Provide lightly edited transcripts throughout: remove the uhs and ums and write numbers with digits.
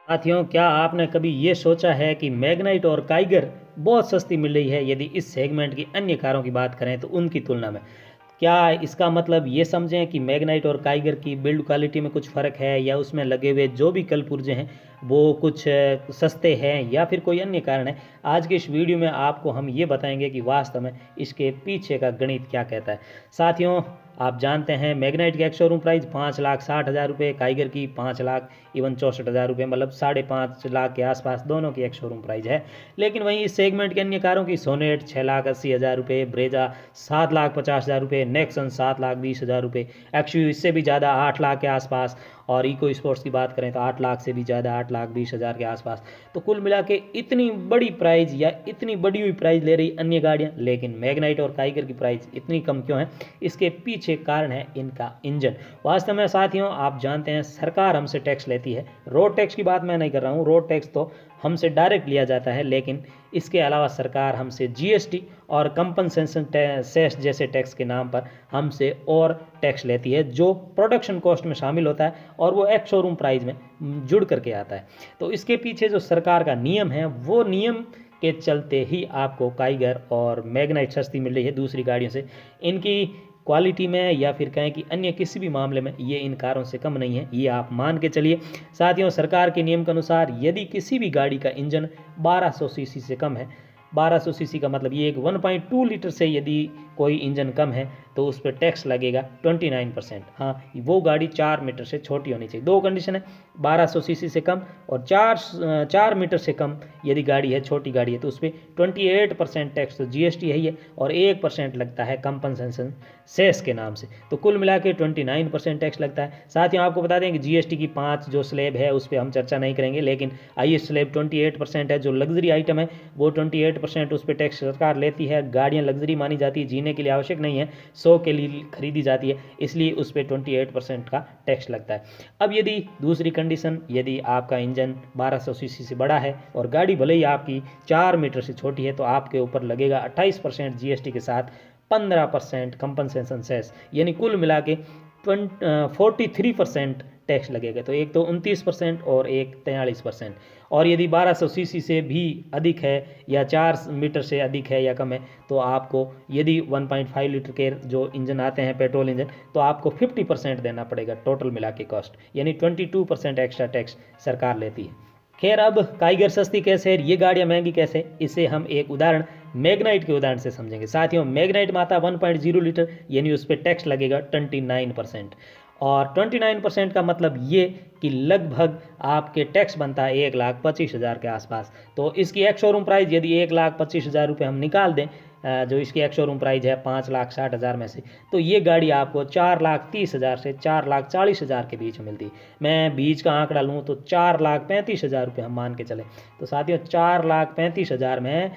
साथियों, क्या आपने कभी ये सोचा है कि मैग्नाइट और काइगर बहुत सस्ती मिल रही है यदि इस सेगमेंट की अन्य कारों की बात करें तो उनकी तुलना में? क्या इसका मतलब ये समझें कि मैग्नाइट और काइगर की बिल्ड क्वालिटी में कुछ फ़र्क है, या उसमें लगे हुए जो भी कल पुर्जे हैं वो कुछ सस्ते हैं, या फिर कोई अन्य कारण है? आज के इस वीडियो में आपको हम ये बताएंगे कि वास्तव में इसके पीछे का गणित क्या कहता है। साथियों, आप जानते हैं मैग्नाइट की एक शोरूम प्राइस 5,60,000 रुपये, काइगर की 5,64,000 रुपये, मतलब 5.5 लाख के आसपास दोनों की एक शोरूम प्राइस है। लेकिन वहीं इस सेगमेंट के अन्य कारों की सोनेट 6,80,000 रुपये, ब्रेजा 7,50,000 रुपये, नेक्सन 7,20,000 रुपये, एक्सयू इससे भी ज़्यादा 8 लाख के आसपास, और इको स्पोर्ट्स की बात करें तो 8 लाख से भी ज़्यादा 8,20,000 के आसपास। तो कुल मिला के इतनी बड़ी प्राइस या इतनी बढ़ी हुई प्राइस ले रही अन्य गाड़ियाँ, लेकिन मैग्नाइट और काइगर की प्राइस इतनी कम क्यों है? इसके पीछे कारण है इनका इंजन। वास्तव में साथियों, आप जानते हैं सरकार हमसे टैक्स लेती है। रोड टैक्स की बात मैं नहीं कर रहा हूँ, रोड टैक्स तो हमसे डायरेक्ट लिया जाता है, लेकिन इसके अलावा सरकार हमसे जीएसटी और कंपनसेशन सेस जैसे टैक्स के नाम पर हमसे और टैक्स लेती है, जो प्रोडक्शन कॉस्ट में शामिल होता है और वो एक शोरूम प्राइस में जुड़ करके आता है। तो इसके पीछे जो सरकार का नियम है, वो नियम के चलते ही आपको काइगर और मैग्नाइट सस्ती मिल रही है दूसरी गाड़ियों से। इनकी क्वालिटी में या फिर कहें कि अन्य किसी भी मामले में ये इन कारों से कम नहीं है, ये आप मान के चलिए। साथियों, सरकार के नियम के अनुसार यदि किसी भी गाड़ी का इंजन 1200 सीसी से कम है, 1200 सीसी का मतलब ये एक 1.2 लीटर से यदि कोई इंजन कम है तो उस पर टैक्स लगेगा 29%। हाँ, वो गाड़ी 4 मीटर से छोटी होनी चाहिए। दो कंडीशन है, 1200 सीसी से कम और 4 मीटर से कम यदि गाड़ी है, छोटी गाड़ी है, तो उस पर 28% टैक्स तो जीएसटी है ही है, और 1% लगता है कंपनसेशन सेस के नाम से। तो कुल मिला के 29% टैक्स लगता है। साथ ही आपको बता दें कि जीएसटी की 5 जो स्लैब है उस पर हम चर्चा नहीं करेंगे, लेकिन हाईएस्ट स्लैब 28% है। जो लग्जरी आइटम है वो 28% उस पर टैक्स सरकार लेती है। गाड़ियाँ लग्जरी मानी जाती है, जीने के लिए आवश्यक नहीं है, शो के लिए खरीदी जाती है, इसलिए उस पर 28% का टैक्स लगता है। अब यदि दूसरी कंडीशन, यदि आपका इंजन 1200 सीसी से बड़ा है और गाड़ी भले ही आपकी 4 मीटर से छोटी है, तो आपके ऊपर लगेगा 28% जीएसटी के साथ 15% कंपनसेशन सेस, यानी कुल मिला के 43% टैक्स लगेगा। तो एक तो 29% और एक 43%। और यदि 1200 सीसी से भी अधिक है या 4 मीटर से अधिक है या कम है, तो आपको यदि 1.5 लीटर के जो इंजन आते हैं पेट्रोल इंजन, तो आपको 50% देना पड़ेगा टोटल मिला के कॉस्ट, यानी 22% एक्स्ट्रा टैक्स सरकार लेती है। खैर, अब काइगर सस्ती कैसे है, ये गाड़ियाँ महंगी कैसे, इसे हम एक उदाहरण मैग्नाइट के उदाहरण से समझेंगे। साथियों, मैग्नाइट में आता 1.0 लीटर, यानी उस पर टैक्स लगेगा 29%। और 29% का मतलब ये कि लगभग आपके टैक्स बनता है 1,25,000 के आसपास। तो इसकी एक शोरूम प्राइस यदि 1,25,000 रुपये हम निकाल दें, जो इसकी एक शोरूम प्राइस है 5,60,000 में से, तो ये गाड़ी आपको 4,30,000 से 4,40,000 के बीच में मिलती है। मैं बीच का आंकड़ा लूँ तो 4,35,000 रुपये हम मान के चलें। तो साथियों, 4,35,000 में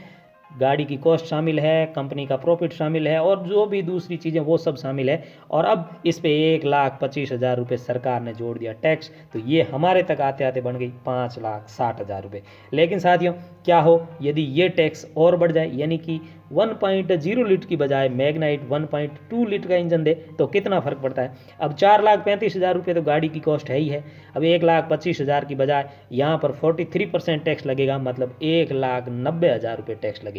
गाड़ी की कॉस्ट शामिल है, कंपनी का प्रॉफिट शामिल है, और जो भी दूसरी चीज़ें वो सब शामिल है, और अब इस पे 1,25,000 रुपये सरकार ने जोड़ दिया टैक्स, तो ये हमारे तक आते आते बन गई 5,60,000 रुपये। लेकिन साथियों, क्या हो यदि ये टैक्स और बढ़ जाए, यानी कि 1.0 लीटर की बजाय मैग्नाइट 1.2 लीटर का इंजन दे, तो कितना फ़र्क पड़ता है? अब 4,35,000 रुपये तो गाड़ी की कॉस्ट है ही है, अब 1,25,000 की बजाय यहाँ पर 43% टैक्स लगेगा, मतलब 1,90,000 रुपये टैक्स लगेगा।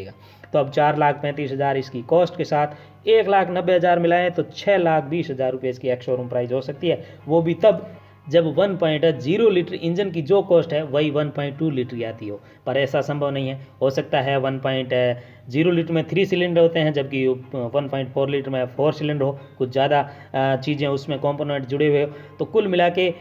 तो अब 4,35,000 इसकी कॉस्ट के साथ 1,90,000 मिलाएं तो 6,20,000 रुपये इसकी एक शोरूम प्राइस हो सकती है, वो भी तब जब 1.0 लीटर इंजन की जो कॉस्ट है वही 1.2 लीटर की आती हो। पर ऐसा संभव नहीं है। हो सकता है 1.0 लीटर में 3 सिलेंडर होते हैं, जबकि 1.4 लीटर में 4 सिलेंडर हो, कुछ ज़्यादा चीज़ें उसमें कंपोनेंट जुड़े हुए हो, तो कुल मिला के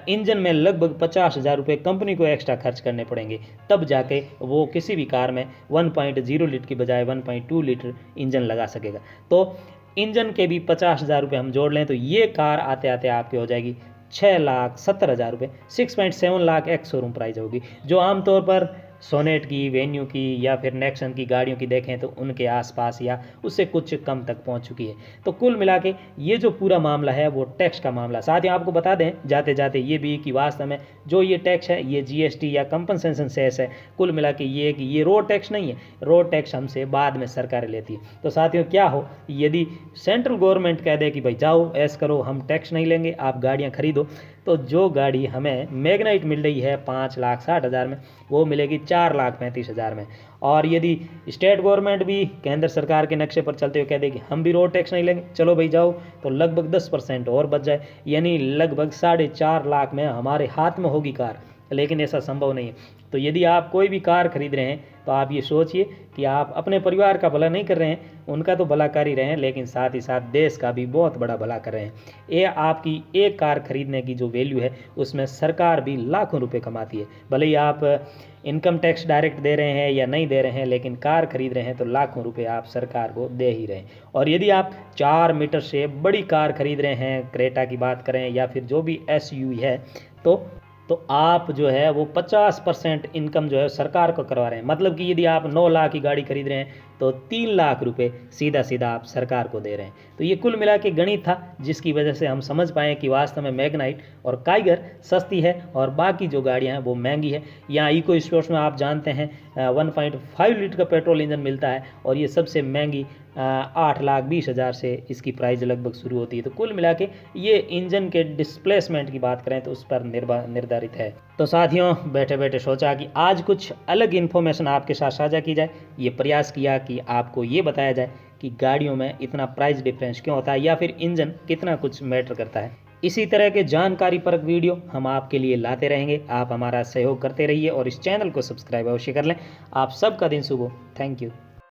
इंजन में लगभग 50,000 रुपये कंपनी को एक्स्ट्रा खर्च करने पड़ेंगे, तब जाके वो किसी भी कार में 1.0 लीटर की बजाय 1.2 लीटर इंजन लगा सकेगा। तो इंजन के भी 50,000 रुपये हम जोड़ लें तो ये कार आते आते आपके हो जाएगी 6,70,000 रुपये, 6.7 लाख एक शोरूम प्राइस होगी, जो आमतौर पर सोनेट की, वेन्यू की या फिर नेक्सन की गाड़ियों की देखें तो उनके आसपास या उससे कुछ कम तक पहुंच चुकी है। तो कुल मिला के ये जो पूरा मामला है वो टैक्स का मामला। साथ ही आपको बता दें जाते जाते ये भी कि वास्तव में जो ये टैक्स है ये जीएसटी या कंपनसेशन सेस है, कुल मिला के ये कि ये रोड टैक्स नहीं है, रोड टैक्स हमसे बाद में सरकार लेती है। तो साथियों, क्या हो यदि सेंट्रल गवर्नमेंट कह दे कि भाई जाओ ऐसा करो, हम टैक्स नहीं लेंगे, आप गाड़ियाँ खरीदो, तो जो गाड़ी हमें मैग्नाइट मिल रही है 5,60,000 में, वो मिलेगी 4,35,000 में। और यदि स्टेट गवर्नमेंट भी केंद्र सरकार के नक्शे पर चलते हुए कह दे कि हम भी रोड टैक्स नहीं लेंगे, चलो भाई जाओ, तो लगभग 10% और बच जाए, यानी लगभग 4.5 लाख में हमारे हाथ में होगी कार। लेकिन ऐसा संभव नहीं है। तो यदि आप कोई भी कार खरीद रहे हैं तो आप ये सोचिए कि आप अपने परिवार का भला नहीं कर रहे हैं, उनका तो भला कर ही रहे हैं, लेकिन साथ ही साथ देश का भी बहुत बड़ा भला कर रहे हैं। ये आपकी एक कार खरीदने की जो वैल्यू है उसमें सरकार भी लाखों रुपए कमाती है। भले ही आप इनकम टैक्स डायरेक्ट दे रहे हैं या नहीं दे रहे हैं, लेकिन कार खरीद रहे हैं तो लाखों रुपए आप सरकार को दे ही रहे हैं। और यदि आप 4 मीटर से बड़ी कार खरीद रहे हैं, क्रेटा की बात करें या फिर जो भी SUV है, तो आप जो है वो 50% इनकम जो है सरकार को करवा रहे हैं। मतलब कि यदि आप 9 लाख की गाड़ी खरीद रहे हैं तो 3 लाख रुपए सीधा सीधा आप सरकार को दे रहे हैं। तो ये कुल मिला के गणित था, जिसकी वजह से हम समझ पाएँ कि वास्तव में मैग्नाइट और काइगर सस्ती है और बाकी जो गाड़ियाँ हैं वो महंगी है। यहाँ इको स्पोर्ट्स में आप जानते हैं 1.5 लीटर का पेट्रोल इंजन मिलता है और ये सबसे महंगी 8,20,000 से इसकी प्राइस लगभग शुरू होती है। तो कुल मिला के ये इंजन के डिस्प्लेसमेंट की बात करें तो उस पर निर्धारित है। तो साथियों, बैठे बैठे सोचा कि आज कुछ अलग इन्फॉर्मेशन आपके साथ साझा की जाए। ये प्रयास किया कि आपको ये बताया जाए कि गाड़ियों में इतना प्राइस डिफरेंस क्यों होता है या फिर इंजन कितना कुछ मैटर करता है। इसी तरह के जानकारी परक वीडियो हम आपके लिए लाते रहेंगे। आप हमारा सहयोग करते रहिए और इस चैनल को सब्सक्राइब अवश्य कर लें। आप सबका दिन शुभ हो। Thank you.